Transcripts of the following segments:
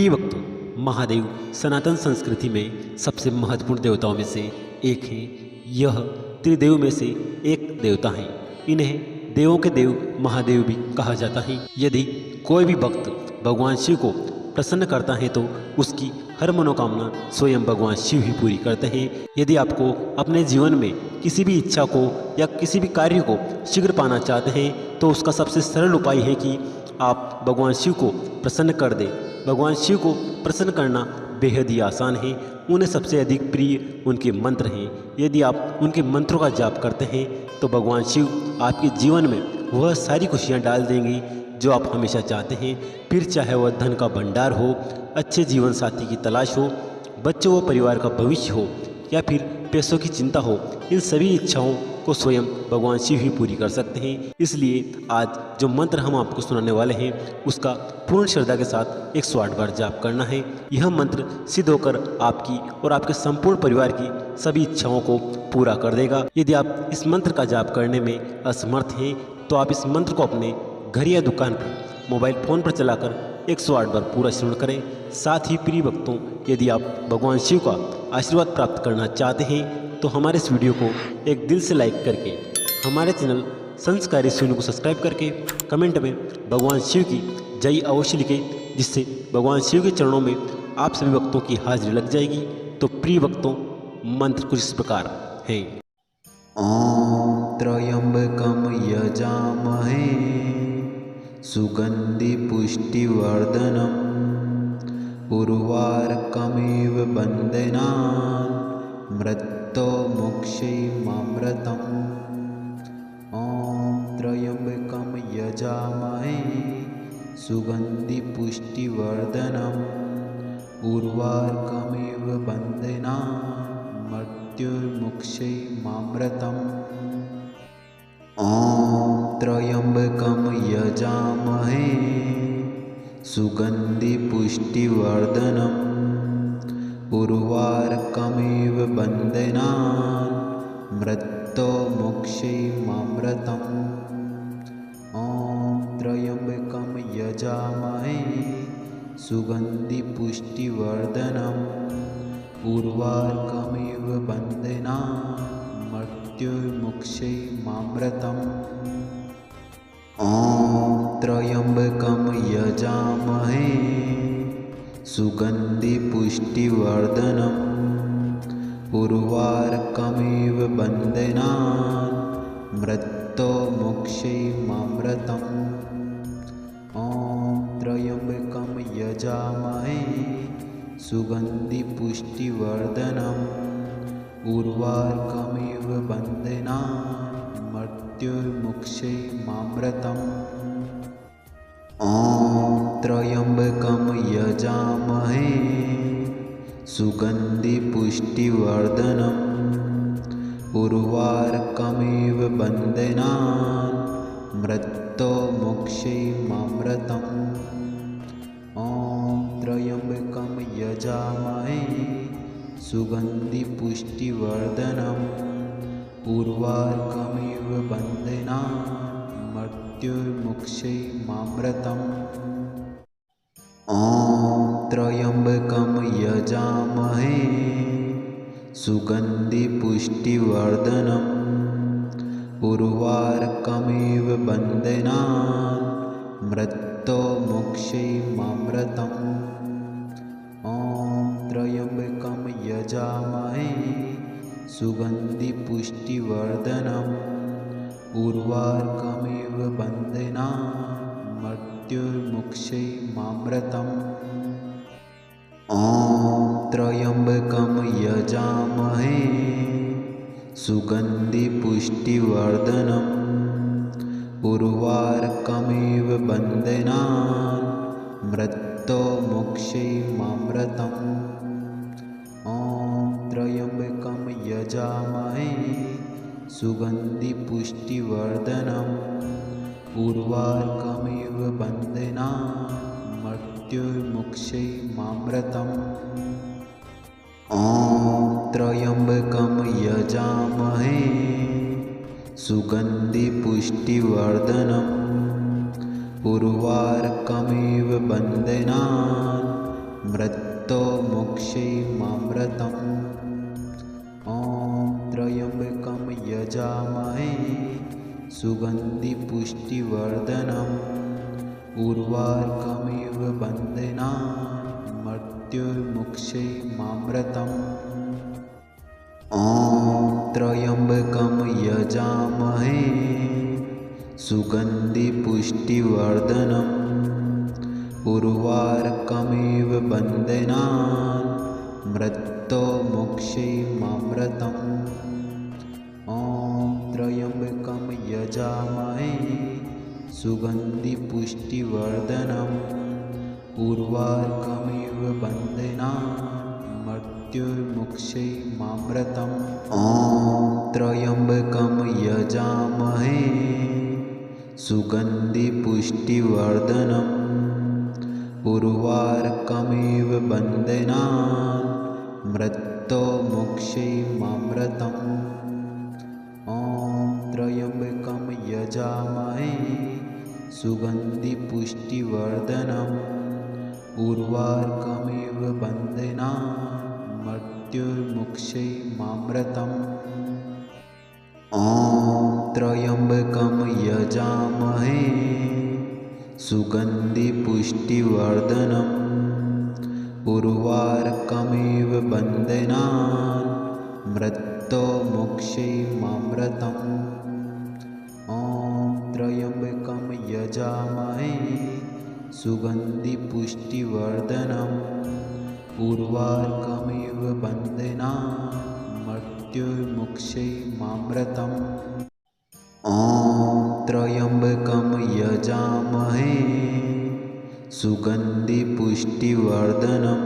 प्रिय भक्तों, महादेव सनातन संस्कृति में सबसे महत्वपूर्ण देवताओं में से एक हैं। यह त्रिदेव में से एक देवता हैं। इन्हें देवों के देव महादेव भी कहा जाता है। यदि कोई भी भक्त भगवान शिव को प्रसन्न करता है तो उसकी हर मनोकामना स्वयं भगवान शिव ही पूरी करते हैं। यदि आपको अपने जीवन में किसी भी इच्छा को या किसी भी कार्य को शीघ्र पाना चाहते हैं तो उसका सबसे सरल उपाय है कि आप भगवान शिव को प्रसन्न कर दें। भगवान शिव को प्रसन्न करना बेहद ही आसान है। उन्हें सबसे अधिक प्रिय उनके मंत्र हैं। यदि आप उनके मंत्रों का जाप करते हैं तो भगवान शिव आपके जीवन में वह सारी खुशियाँ डाल देंगी जो आप हमेशा चाहते हैं। फिर चाहे वह धन का भंडार हो, अच्छे जीवन साथी की तलाश हो, बच्चों व परिवार का भविष्य हो या फिर पैसों की चिंता हो, इन सभी इच्छाओं को स्वयं भगवान शिव ही पूरी कर सकते हैं। इसलिए आज जो मंत्र हम आपको सुनाने वाले हैं उसका पूर्ण श्रद्धा के साथ 108 बार जाप करना है। यह मंत्र सिद्ध होकर आपकी और आपके संपूर्ण परिवार की सभी इच्छाओं को पूरा कर देगा। यदि आप इस मंत्र का जाप करने में असमर्थ हैं तो आप इस मंत्र को अपने घर या दुकान पर मोबाइल फ़ोन पर चलाकर 108 बार पूरा श्रवण करें। साथ ही प्रिय भक्तों, यदि आप भगवान शिव का आशीर्वाद प्राप्त करना चाहते हैं तो हमारे इस वीडियो को एक दिल से लाइक करके, हमारे चैनल संस्कारी शिव को सब्सक्राइब करके कमेंट में भगवान शिव की जय अवश्य लिखें, जिससे भगवान शिव के चरणों में आप सभी भक्तों की हाजिरी लग जाएगी। तो प्रिय भक्तों, मंत्र कुछ इस प्रकार है। ॐ त्र्यम्बकं यजामहे सुगन्धि पुष्टिवर्धनम् उर्वारुकमिव बन्धनान् मृत्युर्मुक्षीयमामृतम्। ॐ त्र्यम्बकं यजामहे सुगन्धि पुष्टिवर्धनम् उर्वारुकमिव बन्धनान् मृत्युर्मुक्षीयमामृतम्। ॐ त्र्यम्बकं यजामहे सुगन्धि पुष्टिवर्धनम् उर्वारुकमिव बन्धनान् मृत्युर्मुक्षीयमामृतम्। ॐ त्र्यम्बकं यजामहे सुगन्धि पुष्टिवर्धनम् उर्वारुकमिव बन्धनान् मृत्युर्मुक्षीयमामृतम्। ॐ त्र्यम्बकं यजामहे सुगन्धि पुष्टिवर्धनम् उर्वारुकमिव बन्धनान् मृत्युर्मुक्षीयमामृतम्। ॐ त्र्यम्बकं यजामहे सुगन्धि पुष्टिवर्धनम् उर्वारुकमिव बन्धनान् मृत्युर्मुक्षीयमामृतम्। ॐ त्र्यम्बकं यजामहे सुगन्धि पुष्टिवर्धनम् उर्वारुकमिव बन्धनान् मृत्युर्मुक्षीयमामृतम्। ॐ त्र्यम्बकं यजामहे सुगन्धि पुष्टिवर्धनम् उर्वारुकमिव बन्धनान् मृत्युर्मुक्षीयमामृतम्। ॐ त्र्यम्बकं यजामहे सुगन्धि पुष्टिवर्धनम् उर्वारुकमिव बन्धनान् मृत्युर्मुक्षीयमामृतम्। ॐ त्र्यम्बकं यजामहे सुगन्धि पुष्टिवर्धनम् उर्वारुकमिव बन्धनान् मृत्युर्मुक्षीयमामृतम्। ॐ त्र्यम्बकं यजामहे सुगन्धि पुष्टिवर्धनम् उर्वारुकमिव बन्धनान् मृत्युर्मुक्षीयमामृतम्। ॐ त्र्यम्बकं यजामहे सुगन्धि पुष्टिवर्धनम् उर्वारुकमिव बन्धनान् मृत्युर्मुक्षीयमामृतम्। ॐ त्र्यम्बकं यजामहे सुगन्धि पुष्टिवर्धनम् उर्वारुकमिव बन्धनान् मृत्योर्मुक्षैमामृतम् ॐ त्र्यम्बकं यजामहे सुगन्धिपुष्टिवर्धनम् उर्वारुकमिव बन्धनान् मृत्योर्मुक्षैमामृतम् ॐ त्र्यम्बकं यजामहे सुगन्धिपुष्टिवर्धनम् उर्वारुकमिव बन्धनान् मृत्योर्मुक्षैमामृतम् ॐ त्र्यम्बकं यजामहे सुगन्धिपुष्टिवर्धनम् उर्वारुकमिव बन्धनान् मृत्योर्मुक्षैमामृतम् ॐ त्र्यम्बकं यजामहे सुगन्धिपुष्टिवर्धनम् उर्वारुकमिव बन्धनान् मृत्योर्मुक्षैमामृतम् ॐ त्र्यम्बकं यजामहे सुगन्धिपुष्टिवर्धनम् उर्वारुकमिव बन्धनान् मृत्योर्मुक्षैमामृतम् ॐ त्र्यम्बकं यजामहे सुगन्धिपुष्टिवर्धनम् उर्वारुकमिव बन्धनान् मृत्योर्मुक्षैमामृतम् ॐ त्र्यम्बकं यजामहे सुगन्धिपुष्टिवर्धनम् उर्वारुकमिव बन्धनान् मृत्योर्मुक्षैमामृतम् ॐ त्र्यम्बकं यजामहे सुगन्धिपुष्टिवर्धनम्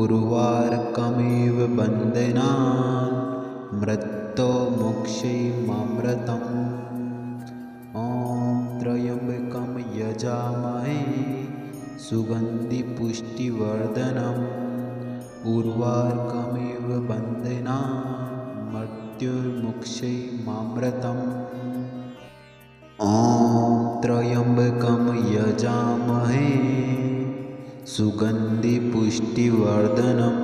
उर्वारुकमिव बन्धनान् मृत्योर्मुक्षैमामृतम् ॐ त्र्यम्बकं यजामहे सुगन्धिपुष्टिवर्धनम् उर्वारुकमिव बन्धनान् मृत्योर्मुक्षैमामृतम् ॐ त्र्यम्बकं यजामहे सुगन्धिपुष्टिवर्धनम्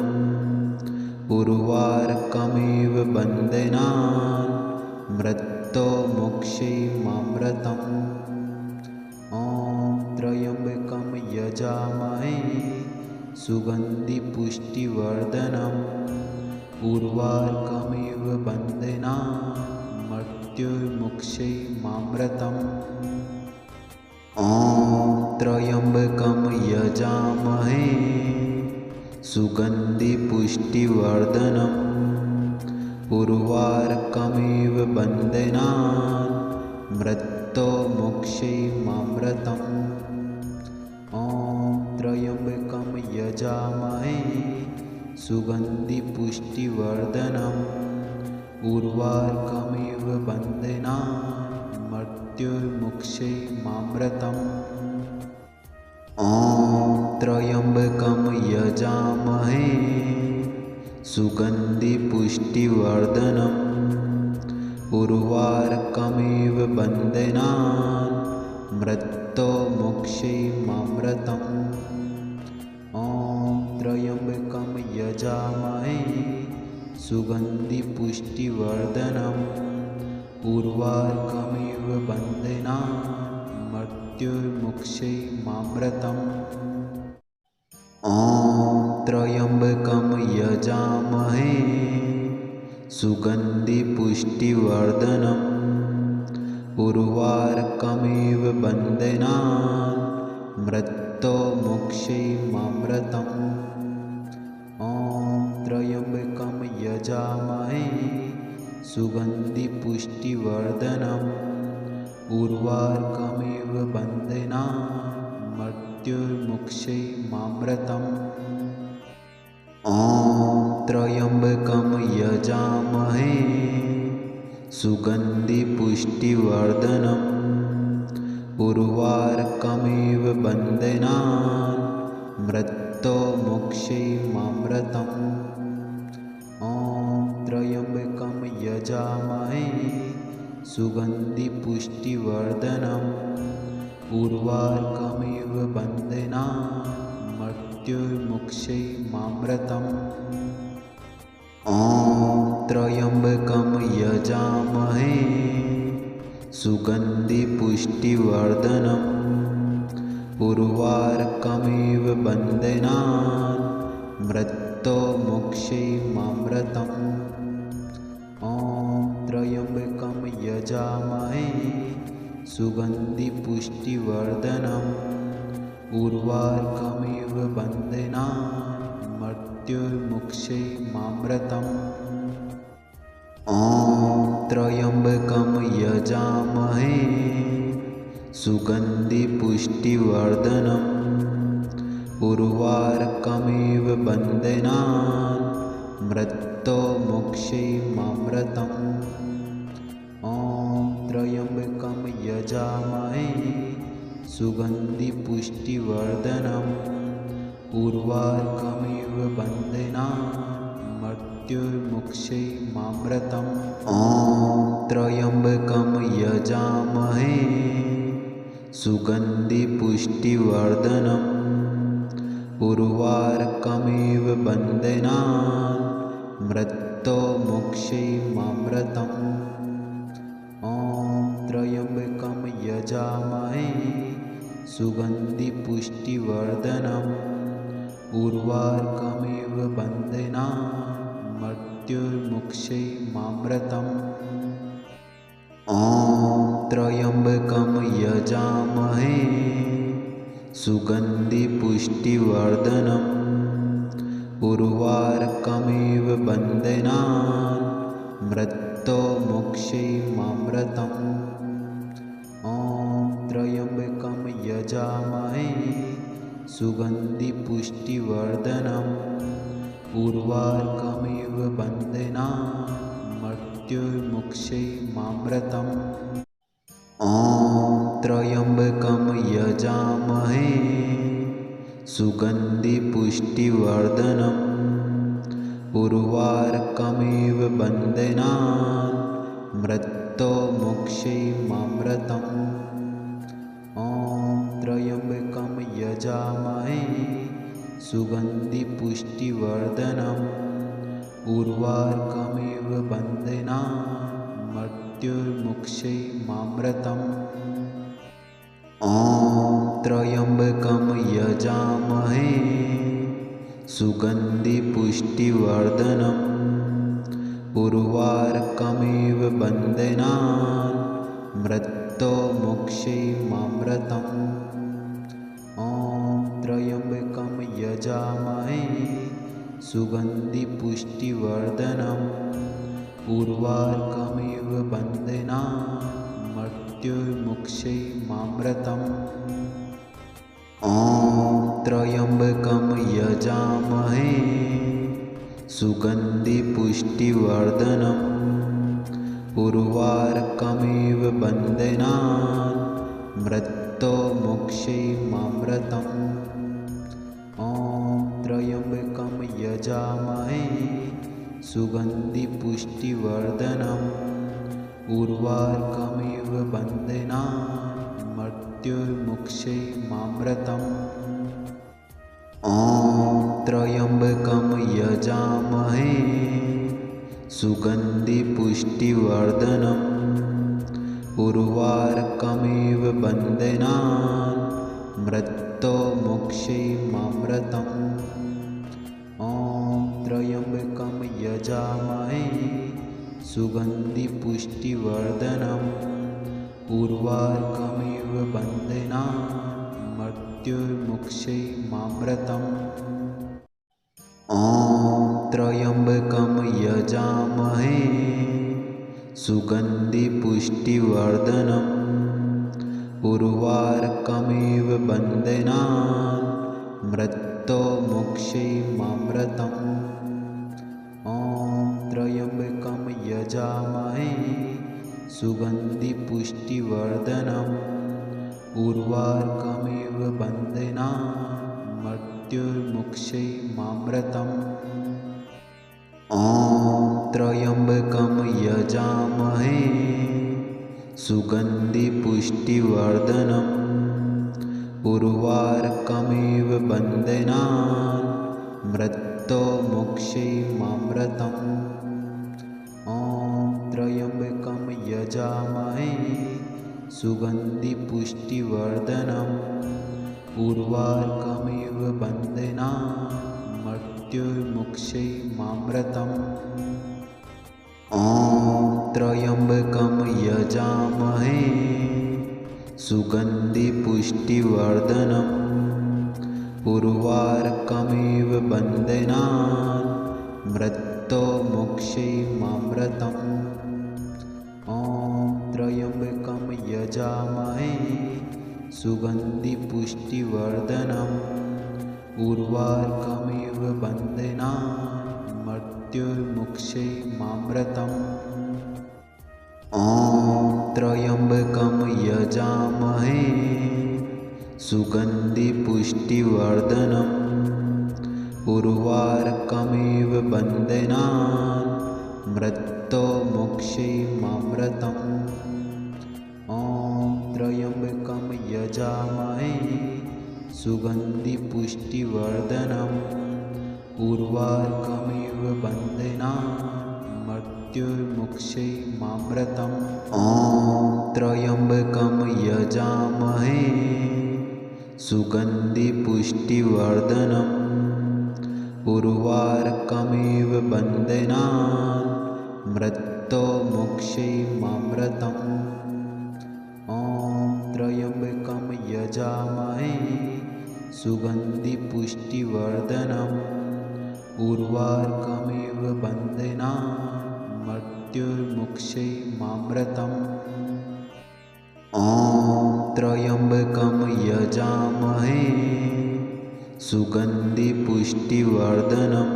उर्वारुकमिव बन्धनान् मृत्योर्मुक्षैमामृतम् ॐ त्र्यम्बकं यजामहे सुगन्धिपुष्टिवर्धनम् उर्वारुकमिव बन्धनान् मृत्योर्मुक्षैमामृतम् ॐ त्र्यम्बकं यजामहे सुगन्धिपुष्टिवर्धनम् उर्वारुकमिव बन्धनान् मृत्योर्मुक्षैमामृतम् ॐ त्र्यम्बकं यजामहे सुगन्धिपुष्टिवर्धनम् उर्वारुकमिव बन्धनान् मृत्योर्मुक्षैमामृतम् ॐ त्र्यम्बकं यजामहे सुगन्धिपुष्टिवर्धनम् उर्वारुकमिव बन्धनान् मृत्योर्मुक्षैमामृतम् ॐ त्र्यम्बकं यजामहे सुगन्धिपुष्टिवर्धनम् उर्वारुकमिव बन्धनान् मृत्योर्मुक्षैमामृतम् ॐ त्र्यम्बकं यजामहे सुगन्धिपुष्टिवर्धनम् उर्वारुकमिव बन्धनान् मृत्योर्मुक्षैमामृतम् ॐ त्र्यम्बकं यजामहे सुगन्धिपुष्टिवर्धनम् उर्वारुकमिव बन्धनान् मृत्योर्मुक्षैमामृतम् ॐ त्र्यम्बकं यजामहे सुगन्धिपुष्टिवर्धनम् उर्वारुकमिव बन्धनान् मृत्योर्मुक्षैमामृतम् ॐ त्र्यम्बकं यजामहे सुगन्धिपुष्टिवर्धनम् उर्वारुकमिव बन्धनान् मृत्युर्मुक्षैमामृतम्। ॐ त्र्यम्बकं यजामहे सुगन्धिपुष्टिवर्धनम् उर्वारुकमिव बन्धनान् मृत्युर्मुक्षैमामृतम्। ॐ त्र्यम्बकं यजामहे सुगन्धिपुष्टिवर्धनम् उर्वारुकमिव बन्धनान् मृत्युर्मुक्षैमामृतम्। ॐ त्र्यम्बकं यजामहे सुगन्धिपुष्टिवर्धनम् उर्वारुकमिव बन्धनान् मृत्युर्मुक्षैमामृतम्। ॐ त्र्यम्बकं यजामहे सुगन्धिपुष्टिवर्धनम् उर्वारुकमिव बन्धनान् मृत्युर्मुक्षैमामृतम्। ॐ त्र्यम्बकं यजामहे सुगन्धिपुष्टिवर्धनम् उर्वारुकमिव बन्धनान् मृत्युर्मुक्षैमामृतम्। ॐ त्र्यम्बकं यजामहे सुगन्धिपुष्टिवर्धनम् उर्वारुकमिव बन्धनान् मृत्युर्मुक्षैमामृतम्। ॐ त्र्यम्बकं यजामहे सुगन्धिपुष्टिवर्धनम् उर्वारुकमिव बन्धनान् मृत्युर्मुक्षैमामृतम्। ॐ त्र्यम्बकं यजामहे सुगन्धिपुष्टिवर्धनम् उर्वारुकमिव बन्धनान् मृत्युर्मुक्षैमामृतम्। ॐ त्र्यम्बकं यजामहे सुगन्धिपुष्टिवर्धनम् उर्वारुकमिव बन्धनान् मृत्युर्मुक्षैमामृतम्। ॐ त्र्यम्बकं यजामहे सुगन्धिपुष्टिवर्धनम् उर्वारुकमिव बन्धनान् मृत्युर्मुक्षैमामृतम्। ॐ त्र्यम्बकं यजामहे सुगन्धिपुष्टिवर्धनम् उर्वारुकमिव बन्धनान् मृत्युर्मुक्षैमामृतम्। ॐ त्र्यम्बकं यजामहे सुगन्धिपुष्टिवर्धनम् उर्वारुकमिव बन्धनान् मृत्युर्मुक्षैमामृतम्। ॐ त्र्यम्बकं यजामहे सुगन्धिपुष्टिवर्धनम् उर्वारुकमिव बन्धनान् मृत्युर्मुक्षैमामृतम्। ॐ त्र्यम्बकं यजामहे सुगन्धिपुष्टिवर्धनम् उर्वारुकमिव बन्धनान् मृत्युर्मुक्षैमामृतम्। ॐ त्र्यम्बकं यजामहे सुगन्धिपुष्टिवर्धनम् उर्वारुकमिव बन्धनान् मृत्युर्मुक्षैमामृतम्। ॐ त्र्यम्बकं यजामहे सुगन्धिपुष्टिवर्धनम् उर्वारुकमिव बन्धनान् मृत्युर्मुक्षैमामृतम्। ॐ त्र्यम्बकं यजामहे सुगन्धिपुष्टिवर्धनम् उर्वारुकमिव बन्धनान् मृत्युर्मुक्षैमामृतम्। ॐ त्र्यम्बकं यजामहे सुगन्धिपुष्टिवर्धनम् उर्वारुकमिव बन्धनान् मृत्युर्मुक्षैमामृतम्। ॐ त्र्यम्बकं यजामहे सुगन्धिपुष्टिवर्धनम् उर्वारुकमिव बन्धनान् मृत्योर्मुक्षीयमामृतम् ॐ त्र्यम्बकं यजामहे सुगन्धिपुष्टिवर्धनम् उर्वारुकमिव बन्धनान् मृत्योर्मुक्षीयमामृतम् ॐ त्र्यम्बकं यजामहे सुगन्धिपुष्टिवर्धनम् उर्वारुकमिव बन्धनान् मृत्योर्मुक्षीयमामृतम् ॐ त्र्यम्बकं यजामहे सुगन्धिपुष्टिवर्धनम् उर्वारुकमिव बन्धनान् मृत्योर्मुक्षीयमामृतम् ॐ त्र्यम्बकं यजामहे सुगन्धिपुष्टिवर्धनम् उर्वारुकमिव बन्धनान् मृत्योर्मुक्षीयमामृतम् ॐ त्र्यम्बकं यजामहे सुगन्धिपुष्टिवर्धनम् उर्वारुकमिव बन्धनान् मृत्योर्मुक्षीयमामृतम् ॐ त्र्यम्बकं यजामहे सुगन्धिपुष्टिवर्धनम् उर्वारुकमिव बन्धनान् मृत्योर्मुक्षीयमामृतम् ॐ त्र्यम्बकं यजामहे सुगन्धिपुष्टिवर्धनम् उर्वारुकमिव बन्धनान् मृत्योर्मुक्षीयमामृतम् ॐ त्र्यम्बकं यजामहे सुगन्धिपुष्टिवर्धनम्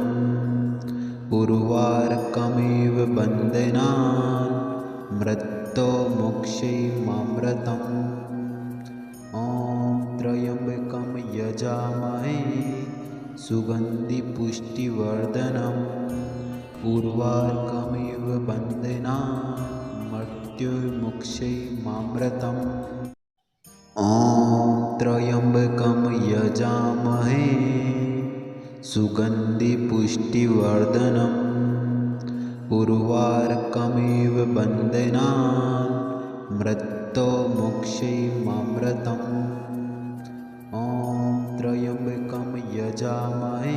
उर्वारुकमिव बन्धनान् मृत्योर्मुक्षीयमामृतम् ॐ त्र्यम्बकं यजामहे सुगन्धिपुष्टिवर्धनम् उर्वारुकमिव बन्धनान् मृत्योर्मुक्षीयमामृतम् ॐ त्र्यम्बकं यजामहे सुगन्धिपुष्टिवर्धनम् उर्वारुकमिव बन्धनान् मृत्योर्मुक्षीयमामृतम् ॐ त्र्यम्बकं यजामहे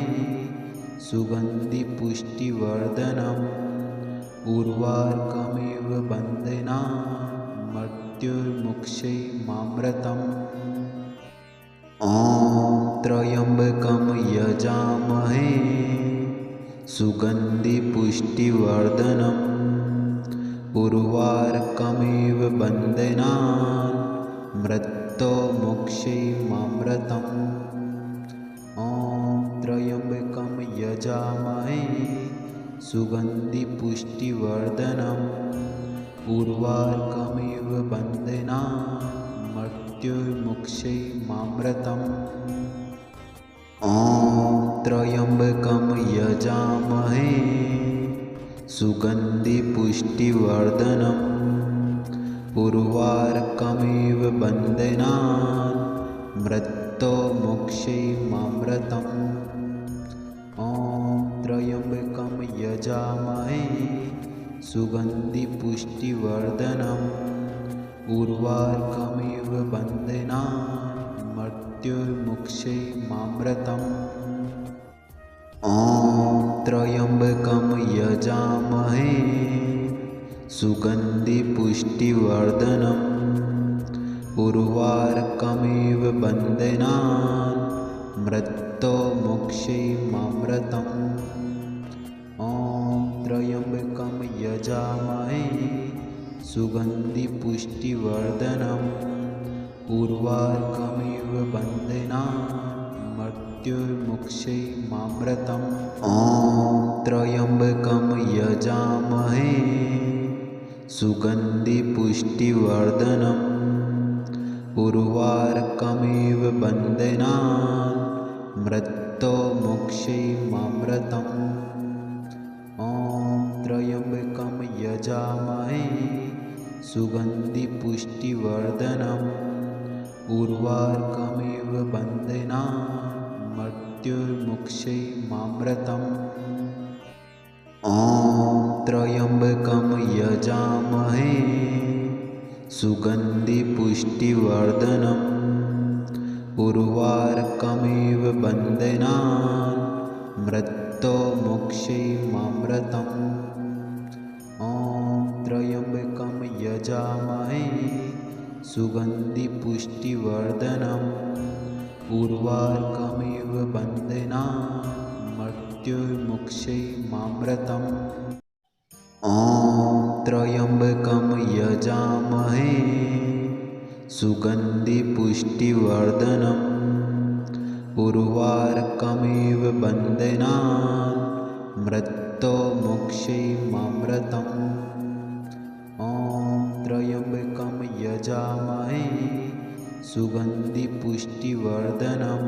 सुगन्धिपुष्टिवर्धनम् उर्वारुकमिव बन्धनान् मृत्योर्मुक्षीयमामृतम् ॐ त्र्यम्बकं यजामहे सुगन्धिपुष्टिवर्धनम् उर्वारुकमिव बन्धनान् मृत्योर्मुक्षीयमामृतम् ॐ त्र्यम्बकं यजामहे सुगन्धिपुष्टिवर्धनम् उर्वारुकमिव बन्धनान् मृत्योर्मुक्षीयमामृतम् ॐ त्र्यम्बकं यजामहे सुगन्धिपुष्टिवर्धनम् उर्वारुकमिव बन्धनान् मृत्योर्मुक्षीयमामृतम् ॐ त्र्यम्बकं यजामहे सुगन्धिपुष्टिवर्धनम् उर्वारुकमिव बन्धनान् मृत्योर्मुक्षीयमामृतम् ॐ त्र्यम्बकं यजामहे सुगन्धिपुष्टिवर्धनम् उर्वारुकमिव बन्धनान् मृत्योर्मुक्षीयमामृतम् ॐ त्र्यम्बकं यजामहे सुगन्धिपुष्टिवर्धनम् उर्वारुकमिव बन्धनान् मृत्योर्मुक्षीयमामृतम् ॐ त्र्यम्बकं यजामहे सुगन्धिपुष्टिवर्धनम् उर्वारुकमिव बन्धनान् मृत्योर्मुक्षीयमामृतम् ॐ त्र्यम्बकं यजामहे सुगन्धिपुष्टिवर्धनम् उर्वारुकमिव मृत्युर्मुक्षैमामृतम् ॐ त्र्यम्बकं यजामहे सुगन्धिपुष्टिवर्धनम् उर्वारुकमिव बन्धनान् मृत्युर्मुक्षैमामृतम् ॐ त्र्यम्बकं यजामहे सुगन्धिपुष्टिवर्धनम् उर्वारुकमिव बन्धनान् मृत्युर्मुक्षैमामृतम् ॐ त्र्यम्बकं यजामहे सुगन्धिपुष्टिवर्धनम् उर्वारुकमिव बन्धनान् मृत्युर्मुक्षैमामृतम् ॐ त्र्यम्बकं यजामहे सुगन्धिपुष्टिवर्धनम्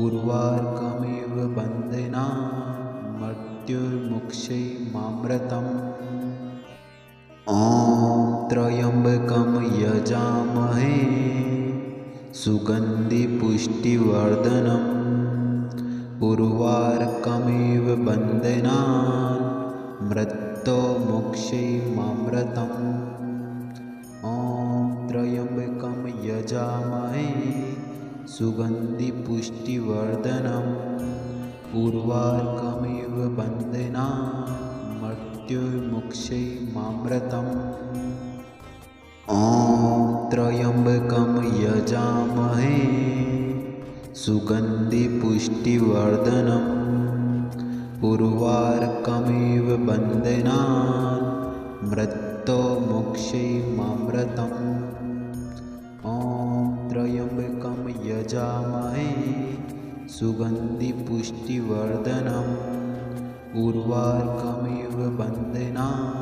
उर्वारुकमिव बन्धनान् मृत्युर्मुक्षैमामृतम् ॐ त्र्यम्बकं यजामहे सुगन्धिपुष्टिवर्धनम् उर्वारुकमिव बन्धनान् मृत्युर्मुक्षैमामृतम् ॐ त्र्यम्बकं यजामहे सुगन्धिपुष्टिवर्धनम् उर्वारुकमिव बन्धनान् मृत्युर्मुक्षैमामृतम् ॐ त्र्यम्बकं यजामहे सुगन्धिपुष्टिवर्धनम् उर्वारुकमिव बन्धनान् मृत्युर्मुक्षैमामृतम् ॐ त्र्यम्बकं यजामहे सुगन्धिपुष्टिवर्धनम् उर्वारुकमिव बन्धनान्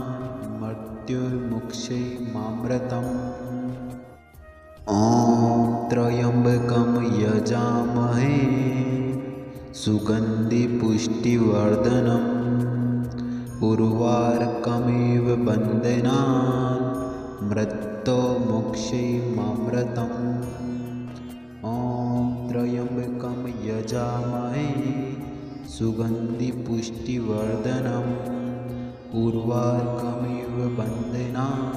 मृत्युर्मुक्षैमामृतम् ॐ त्र्यम्बकं यजामहे सुगन्धिपुष्टिवर्धनम् उर्वारुकमिव बन्धनान् मृत्युर्मुक्षैमामृतम् ॐ त्र्यम्बकं यजामहे सुगन्धिपुष्टिवर्धनम् उर्वारुकमिव बन्धनान्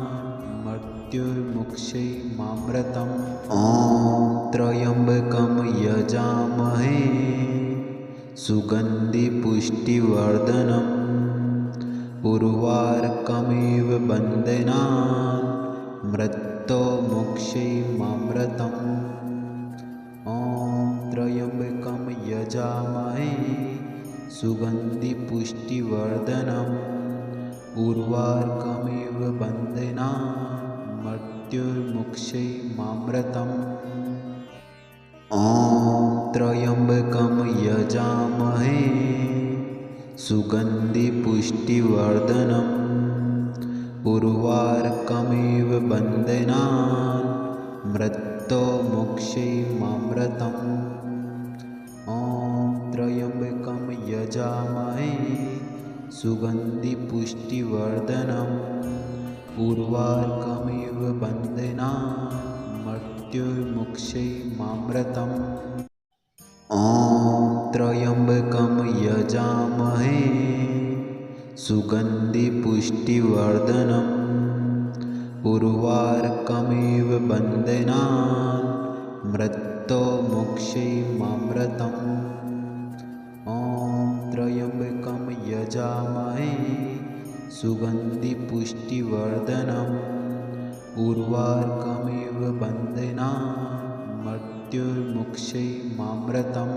मृत्युर्मुक्षैमामृतम् ॐ त्र्यम्बकं यजामहे सुगन्धिपुष्टिवर्धनम् उर्वारुकमिव बन्धनान् मृत्युर्मुक्षैमामृतम् ॐ त्र्यम्बकं यजामहे सुगन्धिपुष्टिवर्धनम् उर्वारुकमिव बन्धनान् मृत्युर्मुक्षैमामृतम् ॐ त्र्यम्बकं यजामहे सुगन्धिपुष्टिवर्धनम् उर्वारुकमिव बन्धनान् मृत्युर्मुक्षैमामृतम् ॐ त्र्यम्बकं यजामहे सुगन्धिपुष्टिवर्धनम् उर्वारुकमिव बन्धनान् मृत्युर्मुक्षैमामृतम् ॐ त्र्यम्बकं यजामहे सुगन्धिपुष्टिवर्धनम् उर्वारुकमिव बन्धनान् मृत्युर्मुक्षैमामृतम् ॐ त्र्यम्बकं यजामहे सुगन्धिपुष्टिवर्धनम् उर्वारुकमिव बन्धनान् मृत्युर्मुक्षैमामृतम्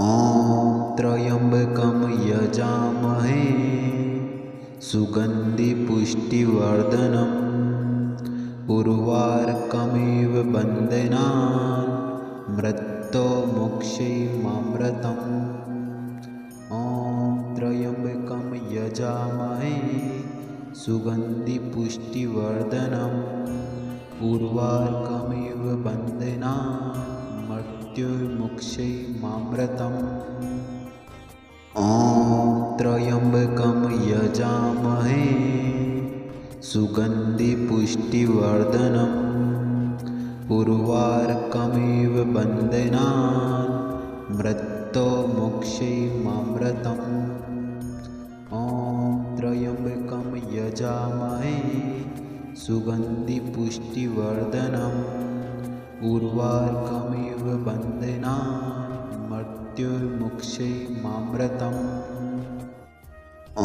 ॐ त्र्यम्बकं यजामहे सुगन्धिपुष्टिवर्धनम् उर्वारुकमिव बन्धनान् मृत्युर्मुक्षैमामृतम् ॐ त्र्यम्बकं यजामहे सुगन्धिपुष्टिवर्धनम् उर्वारुकमिव बन्धनान् मृत्युर्मुक्षैमामृतम् ॐ त्र्यम्बकं यजामहे सुगन्धिपुष्टिवर्धनम् उर्वारुकमिव बन्धनान् मृत्यो मोक्षैमामृतम् ॐ त्र्यम्बकं यजामहे सुगन्धिपुष्टिवर्धनम् उर्वारुकमिव बन्धनान् मृत्युर्मुक्षैमामृतम्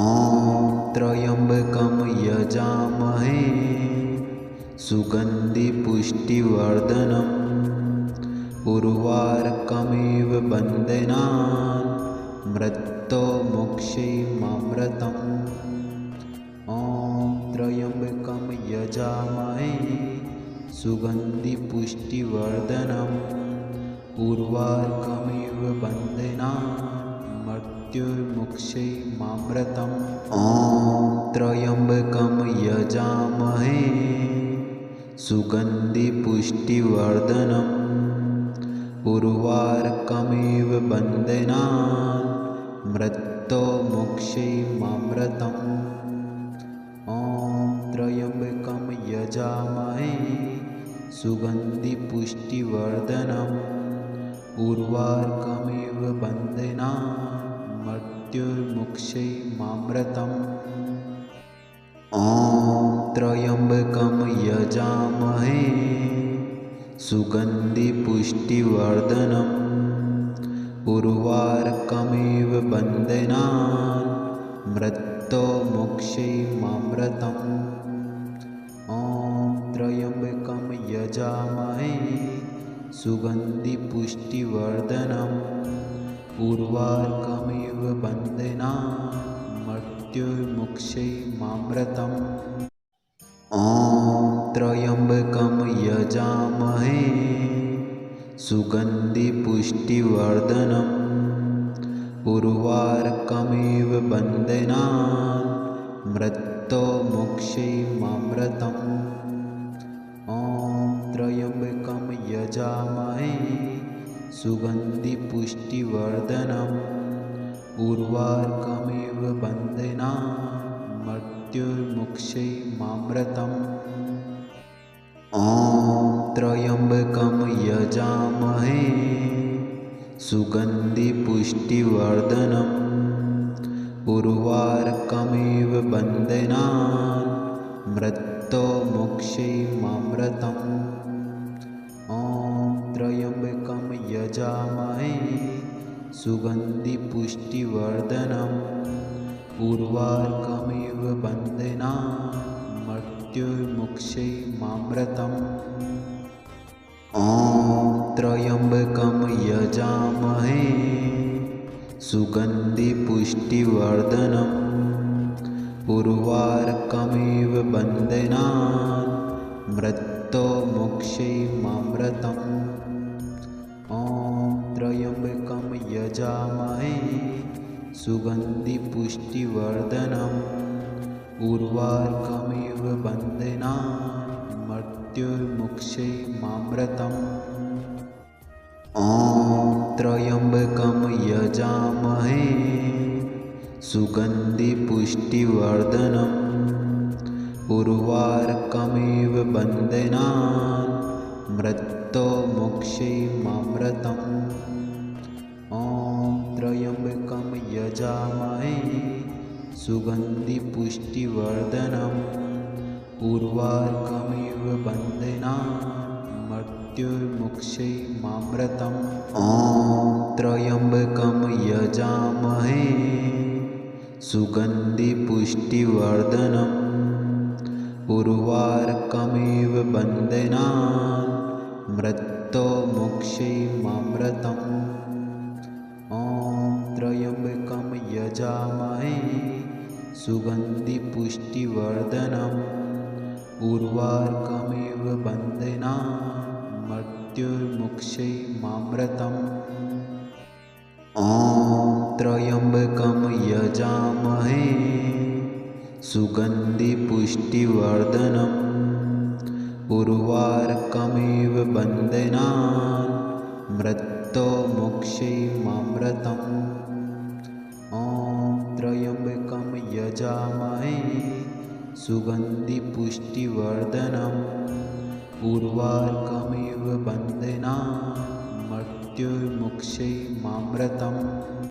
ॐ त्र्यम्बकं यजामहे सुगन्धिपुष्टिवर्धनम् उर्वारुकमिव बन्धनान् मृत्यो मोक्षैमामृतम् ॐ त्र्यम्बकं यजामहे सुगन्धिपुष्टिवर्धनम् उर्वारुकमिव बन्धनान् मृत्युर्मुक्षैमामृतम् ॐ त्र्यम्बकं यजामहे सुगन्धिपुष्टिवर्धनम् उर्वारुकमिव बन्धनान् मृत्यो मोक्षैमामृतम् ॐ त्र्यम्बकं यजामहे सुगन्धिपुष्टिवर्धनम् उर्वारुकमिव बन्धनान् मृत्युर्मुक्षैमामृतम् ॐ त्र्यम्बकं यजामहे सुगन्धिपुष्टिवर्धनम् उर्वारुकमिव बन्धनान् मृत्यो मोक्षैमामृतम् ॐ त्र्यम्बकं यजामहे सुगन्धिपुष्टिवर्धनम् उर्वारुकमिव बन्धनान् मृत्युर्मुक्षैमामृतम् ॐ त्र्यम्बकं यजामहे सुगन्धिपुष्टिवर्धनम् उर्वारुकमिव बन्धनान् मृत्यो मोक्षैमामृतम् ॐ त्र्यम्बकं यजामहे सुगन्धिपुष्टिवर्धनम् उर्वारुकमिव बन्धनान् मृत्युर्मुक्षैमामृतम् ॐ त्र्यम्बकं यजामहे सुगन्धिपुष्टिवर्धनम् उर्वारुकमिव बन्धनान् मृत्यो मोक्षैमामृतम् ॐ त्र्यम्बकं यजामहे सुगन्धिपुष्टिवर्धनम् उर्वारुकमिव बन्धनान् मृत्युर्मुक्षैमामृतम् ॐ त्र्यम्बकं यजामहे सुगन्धिपुष्टिवर्धनम् उर्वारुकमिव बन्धनान् मृत्यो मोक्षैमामृतम् ॐ त्र्यम्बकं यजामहे सुगन्धिपुष्टिवर्धनम् उर्वारुकमिव बन्धनान् मृत्युर्मुक्षैमामृतम् ॐ त्र्यम्बकं यजामहे सुगन्धिपुष्टिवर्धनम् उर्वारुकमिव बन्धनान् मृत्यो मोक्षैमामृतम् ॐ त्र्यम्बकं यजामहे सुगन्धिपुष्टिवर्धनम् उर्वारुकमिव बन्धनान् मृत्युर्मुक्षैमामृतम् ॐ त्र्यम्बकं यजामहे सुगन्धिपुष्टिवर्धनम् उर्वारुकमिव बन्धनान् मृत्यो मोक्षैमामृतम् ॐ त्र्यम्बकं यजामहे सुगन्धिपुष्टिवर्धनम् उर्वारुकमिव बन्धनान् मृत्युर्मुक्षैमामृतम् ॐ त्र्यम्बकं यजामहे सुगन्धिपुष्टिवर्धनम् उर्वारुकमिव बन्धनान् मृत्यो मोक्षैमामृतम् ॐ त्र्यम्बकं यजामहे सुगन्धिपुष्टिवर्धनम् उर्वारुकमिव बन्धनान् मृत्युर्मुक्षैः मामृतम्